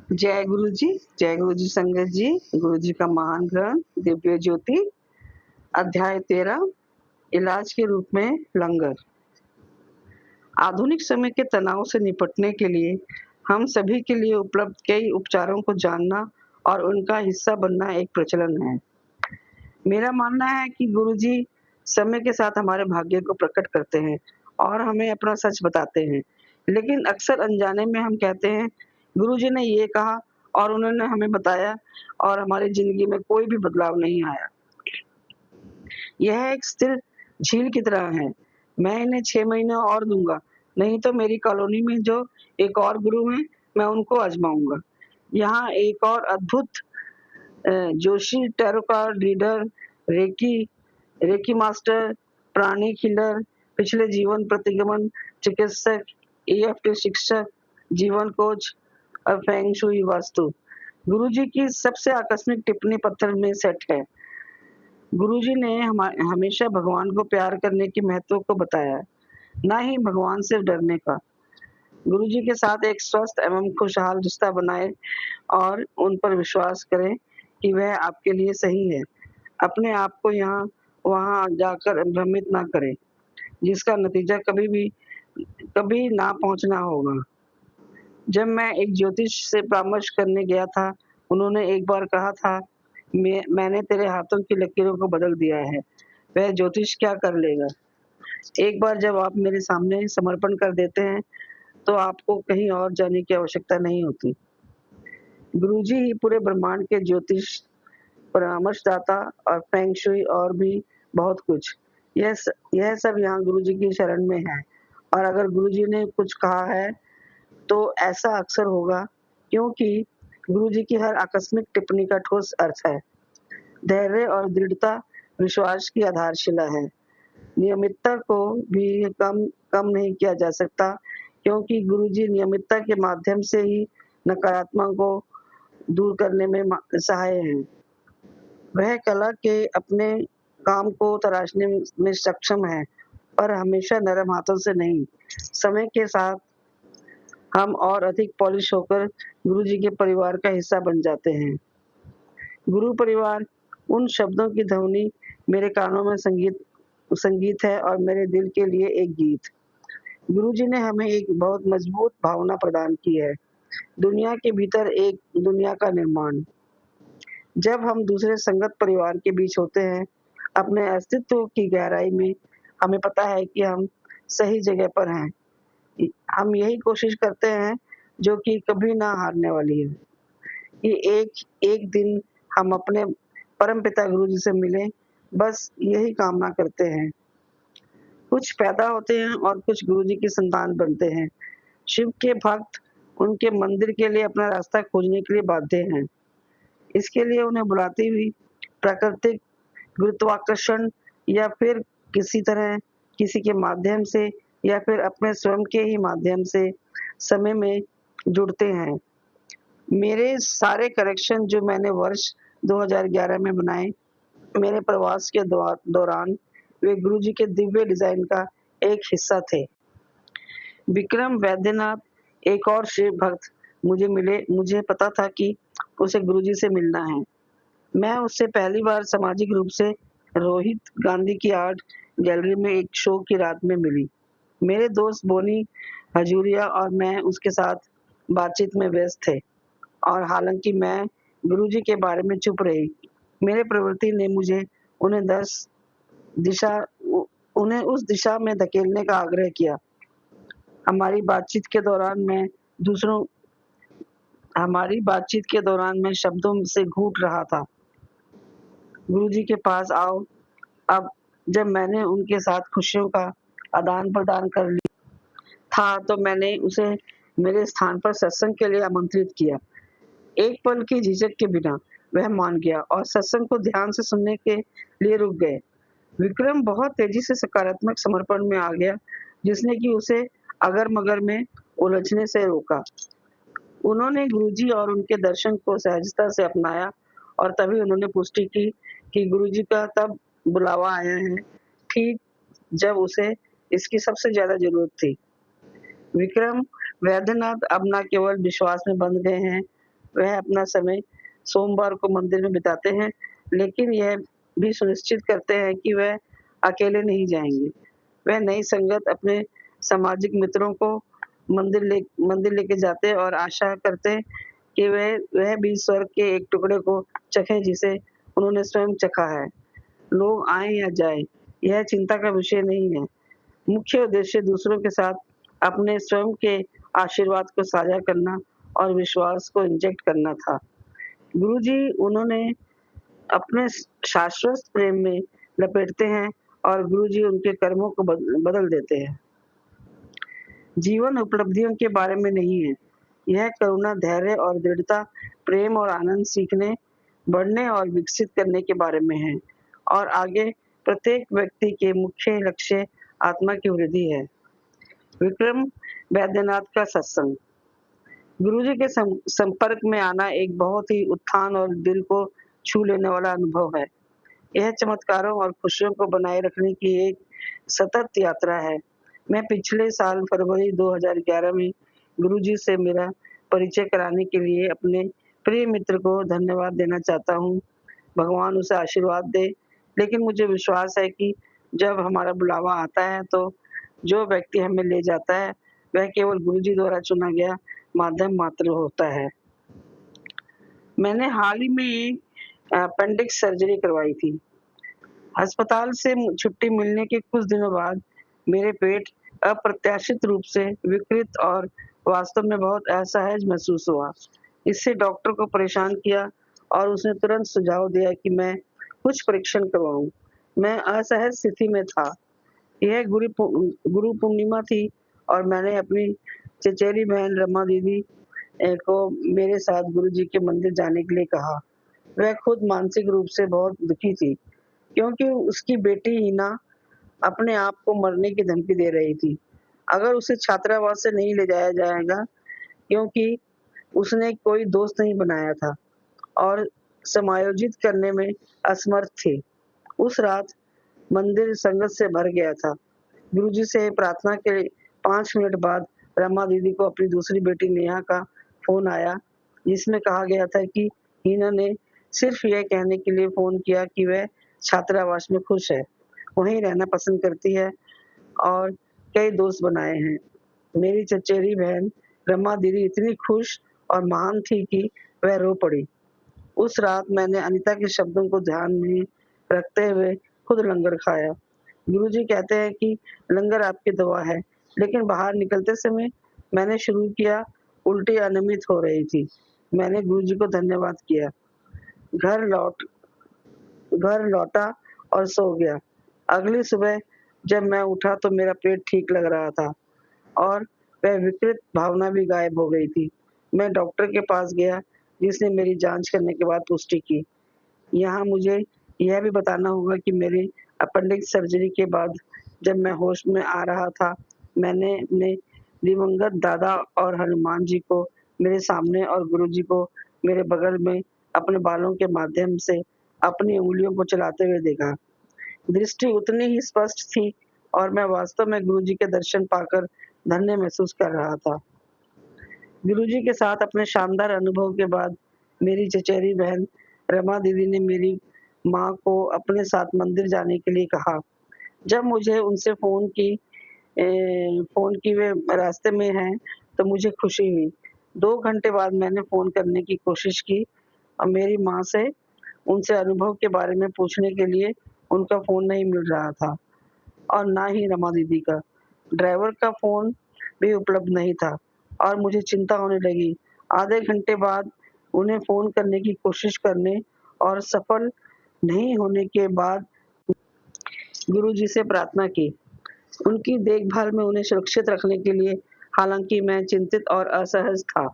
जय गुरु जी। जय गुरु जी संगत जी। गुरु जी का महान ग्रंथ दिव्य ज्योति, अध्याय 13, इलाज के रूप में लंगर। आधुनिक समय के तनाव से निपटने के लिए हम सभी के लिए उपलब्ध कई उपचारों को जानना और उनका हिस्सा बनना एक प्रचलन है। मेरा मानना है कि गुरु जी समय के साथ हमारे भाग्य को प्रकट करते हैं और हमें अपना सच बताते हैं, लेकिन अक्सर अनजाने में हम कहते हैं गुरु जी ने ये कहा और उन्होंने हमें बताया और हमारी जिंदगी में कोई भी बदलाव नहीं आया। यह एक स्थिर झील की तरह है। मैं इन्हें 6 महीने और दूंगा, नहीं तो मेरी कॉलोनी में जो एक और गुरु हैं, मैं उनको आजमाऊंगा। यहाँ एक और अद्भुत Joshi tarot card reader, reiki reiki master, pranic healer, पिछले जीवन प्रतिगमन चिकित्सक, ईएफटी शिक्षक, जीवन कोच और फेंग शुई वास्तु। गुरुजी की सबसे आकस्मिक टिप्पणी पत्थर में सेट है। गुरुजी ने हमेशा भगवान को प्यार करने के महत्व को बताया, ना ही भगवान से डरने का। गुरुजी के साथ एक स्वस्थ एवं खुशहाल रिश्ता बनाए और उन पर विश्वास करें कि वह आपके लिए सही है। अपने आप को यहाँ वहाँ जाकर भ्रमित ना करें, जिसका नतीजा कभी ना पहुँचना होगा। जब मैं एक ज्योतिष से परामर्श करने गया था, उन्होंने एक बार कहा था, मैंने तेरे हाथों की लकीरों को बदल दिया है। वह ज्योतिष क्या कर लेगा? एक बार जब आप मेरे सामने समर्पण कर देते हैं, तो आपको कहीं और जाने की आवश्यकता नहीं होती। गुरुजी ही पूरे ब्रह्मांड के ज्योतिष, परामर्शदाता और फेंग शुई और भी बहुत कुछ। यह सब यहाँ गुरुजी की शरण में है, और अगर गुरुजी ने कुछ कहा है तो ऐसा अक्सर होगा, क्योंकि गुरुजी की हर आकस्मिक टिप्पणी का ठोस अर्थ है। धैर्य और दृढ़ता विश्वास की आधारशिला है। नियमितता को भी कम नहीं किया जा सकता, क्योंकि गुरुजी नियमितता के माध्यम से ही नकारात्मक को दूर करने में सहाय हैं। वह कला के अपने काम को तराशने में सक्षम है, पर हमेशा नरम हाथों से नहीं। समय के साथ हम और अधिक पॉलिश होकर गुरुजी के परिवार का हिस्सा बन जाते हैं। गुरु परिवार उन शब्दों की ध्वनि मेरे कानों में संगीत है और मेरे दिल के लिए एक गीत। गुरुजी ने हमें एक बहुत मजबूत भावना प्रदान की है, दुनिया के भीतर एक दुनिया का निर्माण। जब हम दूसरे संगत परिवार के बीच होते हैं, अपने अस्तित्व की गहराई में हमें पता है कि हम सही जगह पर हैं। हम यही कोशिश करते हैं जो कि कभी ना हारने वाली है, कि एक दिन हम अपने परमपिता गुरुजी से मिलें, बस यही कामना करते हैं। कुछ पैदा होते हैं और कुछ गुरुजी की संतान बनते हैं। शिव के भक्त उनके मंदिर के लिए अपना रास्ता खोजने के लिए बाध्य हैं। इसके लिए उन्हें बुलाती हुई प्राकृतिक गुरुत्वाकर्षण या फिर किसी के माध्यम से या फिर अपने स्वयं के ही माध्यम से समय में जुड़ते हैं। मेरे सारे करेक्शन जो मैंने वर्ष 2011 में बनाए, मेरे प्रवास के दौरान वे गुरुजी के दिव्य डिजाइन का एक हिस्सा थे। विक्रम वैद्यनाथ, एक और शिव भक्त मुझे मिले। मुझे पता था कि उसे गुरुजी से मिलना है। मैं उससे पहली बार सामाजिक रूप से रोहित गांधी की आर्ट गैलरी में एक शो की रात में मिली। मेरे दोस्त बोनी हजूरिया और मैं उसके साथ बातचीत में व्यस्त थे, और हालांकि मैं गुरुजी के बारे में चुप रही, मेरे प्रवृत्ति ने मुझे उन्हें उस दिशा में धकेलने का आग्रह किया। हमारी बातचीत के दौरान मैं शब्दों से घूट रहा था। गुरुजी के पास आओ। अब जब मैंने उनके साथ खुशियों का आदान प्रदान कर लिया था, तो मैंने उसे मेरे स्थान पर सत्संग के लिए आमंत्रित किया। एक पल की झिझक के बिना वह मान गया और सत्संग को ध्यान से सुनने के लिए रुक गए। विक्रम बहुत तेजी से सकारात्मक समर्पण में आ गया, जिसने कि उसे अगर मगर में उलझने से रोका। उन्होंने गुरुजी और उनके दर्शन को सहजता से अपनाया, और तभी उन्होंने पुष्टि की कि गुरुजी का तब बुलावा आया है, ठीक जब उसे इसकी सबसे ज्यादा जरूरत थी। विक्रम वैद्यनाथ अब न केवल विश्वास में बंध गए हैं, वह अपना समय सोमवार को मंदिर में बिताते हैं, लेकिन यह भी सुनिश्चित करते हैं कि वह अकेले नहीं जाएँगे। वह नई संगत अपने सामाजिक मित्रों को मंदिर लेके जाते हैं और आशा करते हैं कि वह भी स्वर्ग के एक टुकड़े को चखें जिसे उन्होंने स्वयं चखा है। लोग आएँ या जाएँ, यह चिंता का विषय नहीं है। मुख्य उद्देश्य दूसरों के साथ अपने स्वयं के आशीर्वाद को साझा करना और विश्वास को इंजेक्ट करना था। गुरुजी उन्होंने अपने शाश्वत प्रेम में लपेटते हैं और गुरुजी उनके कर्मों को बदल देते हैं। जीवन उपलब्धियों के बारे में नहीं है। यह करुणा, धैर्य और दृढ़ता, प्रेम और आनंद सीखने, बढ़ने और विकसित करने के बारे में है और आगे प्रत्येक व्यक्ति के मुख्य लक्ष्य आत्मा की वृद्धि है। विक्रम वैद्यनाथ का सत्संग। गुरुजी के संपर्क में आना एक बहुत ही उत्थान और दिल को छू लेने वाला अनुभव है। यह चमत्कारों और खुशियों को बनाए रखने की एक सतत यात्रा है। मैं पिछले साल फरवरी 2011 में गुरुजी से मेरा परिचय कराने के लिए अपने प्रिय मित्र को धन्यवाद देना चाहता हूँ। भगवान उसे आशीर्वाद दे, लेकिन मुझे विश्वास है कि जब हमारा बुलावा आता है तो जो व्यक्ति हमें ले जाता है वह केवल गुरुजी द्वारा चुना गया माध्यम मात्र होता है। मैंने हाल ही में एक अपेंडिक्स सर्जरी करवाई थी। अस्पताल से छुट्टी मिलने के कुछ दिनों बाद मेरे पेट अप्रत्याशित रूप से विकृत और वास्तव में बहुत असहज महसूस हुआ। इससे डॉक्टर को परेशान किया और उसने तुरंत सुझाव दिया कि मैं कुछ परीक्षण करवाऊँ। मैं असहज स्थिति में था। यह गुरु पूर्णिमा थी और मैंने अपनी चचेरी बहन रमा दीदी को मेरे साथ गुरुजी के मंदिर जाने के लिए कहा। वह खुद मानसिक रूप से बहुत दुखी थी, क्योंकि उसकी बेटी हिना अपने आप को मरने की धमकी दे रही थी अगर उसे छात्रावास से नहीं ले जाया जाएगा, क्योंकि उसने कोई दोस्त नहीं बनाया था और समायोजित करने में असमर्थ थी। उस रात मंदिर संगत से भर गया था। गुरुजी से प्रार्थना के 5 मिनट बाद रमा दीदी को अपनी दूसरी बेटी नेहा का फ़ोन आया, जिसमें कहा गया था कि हिना ने सिर्फ यह कहने के लिए फ़ोन किया कि वह छात्रावास में खुश है, वहीं रहना पसंद करती है और कई दोस्त बनाए हैं। मेरी चचेरी बहन रमा दीदी इतनी खुश और महान थी कि वह रो पड़ी। उस रात मैंने अनीता के शब्दों को ध्यान में रखते हुए खुद लंगर खाया। गुरुजी कहते हैं कि लंगर आपकी दवा है, लेकिन बाहर निकलते समय मैंने शुरू किया, उल्टी अनियमित हो रही थी। मैंने गुरुजी को धन्यवाद किया। घर लौटा और सो गया। अगली सुबह जब मैं उठा तो मेरा पेट ठीक लग रहा था और वह विकृत भावना भी गायब हो गई थी। मैं डॉक्टर के पास गया, जिसने मेरी जांच करने के बाद पुष्टि की। यहाँ मुझे यह भी बताना होगा कि मेरी अपेंडिक्स सर्जरी के बाद जब मैं होश में आ रहा था, मैंने अपने दिवंगत दादा और हनुमान जी को मेरे सामने और गुरुजी को मेरे बगल में अपने बालों के माध्यम से अपनी उँगलियों को चलाते हुए देखा। दृष्टि उतनी ही स्पष्ट थी और मैं वास्तव में गुरुजी के दर्शन पाकर धन्य महसूस कर रहा था। गुरुजी के साथ अपने शानदार अनुभव के बाद मेरी चचेरी बहन रमा दीदी ने मेरी माँ को अपने साथ मंदिर जाने के लिए कहा। जब मुझे उनसे फ़ोन की वे रास्ते में हैं, तो मुझे खुशी हुई। 2 घंटे बाद मैंने फ़ोन करने की कोशिश की और मेरी माँ से उनसे अनुभव के बारे में पूछने के लिए उनका फ़ोन नहीं मिल रहा था और ना ही रमा दीदी का। ड्राइवर का फ़ोन भी उपलब्ध नहीं था और मुझे चिंता होने लगी। आधे घंटे बाद उन्हें फ़ोन करने की कोशिश करने और सफल नहीं होने के बाद गुरुजी से प्रार्थना की। उनकी देखभाल में उन्हें सुरक्षित रखने के लिए, हालाँकि मैं चिंतित और असहज था।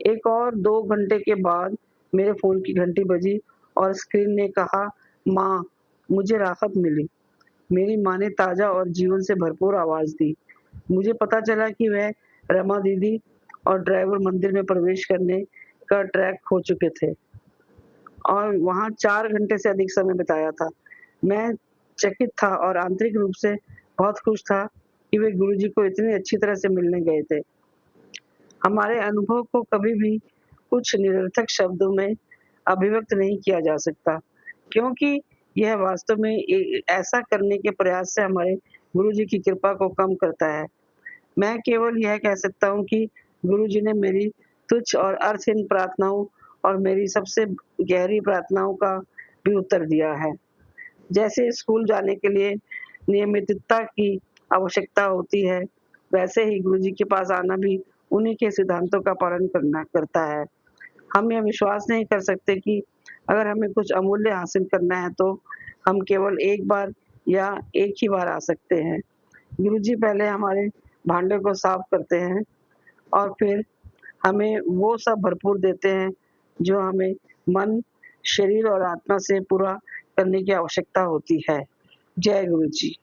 1 और 2 घंटे के बाद मेरे फ़ोन की घंटी बजी और स्क्रीन ने कहा, "माँ, मुझे राहत मिली।" मेरी माँ ने ताज़ा और जीवन से भरपूर आवाज़ दी। मुझे पता चला कि वह रमा दीदी और ड्राइवर मंदिर में प्रवेश करने का ट्रैक खो चुके थे और वहाँ 4 घंटे से अधिक समय बिताया था। मैं चकित था और आंतरिक रूप से बहुत खुश था कि वे गुरुजी को इतनी अच्छी तरह से मिलने गए थे। हमारे अनुभव को कभी भी कुछ निरर्थक शब्दों में अभिव्यक्त नहीं किया जा सकता, क्योंकि यह वास्तव में ऐसा करने के प्रयास से हमारे गुरुजी की कृपा को कम करता है। मैं केवल यह कह सकता हूँ कि गुरुजी ने मेरी तुच्छ और अर्थहीन प्रार्थनाओं और मेरी सबसे गहरी प्रार्थनाओं का भी उत्तर दिया है। जैसे स्कूल जाने के लिए नियमितता की आवश्यकता होती है, वैसे ही गुरुजी के पास आना भी उन्हीं के सिद्धांतों का पालन करना करता है। हम यह विश्वास नहीं कर सकते कि अगर हमें कुछ अमूल्य हासिल करना है तो हम केवल एक बार या एक ही बार आ सकते हैं। गुरुजी पहले हमारे भांडे को साफ करते हैं और फिर हमें वो सब भरपूर देते हैं जो हमें मन, शरीर और आत्मा से पूरा करने की आवश्यकता होती है। जय गुरु जी।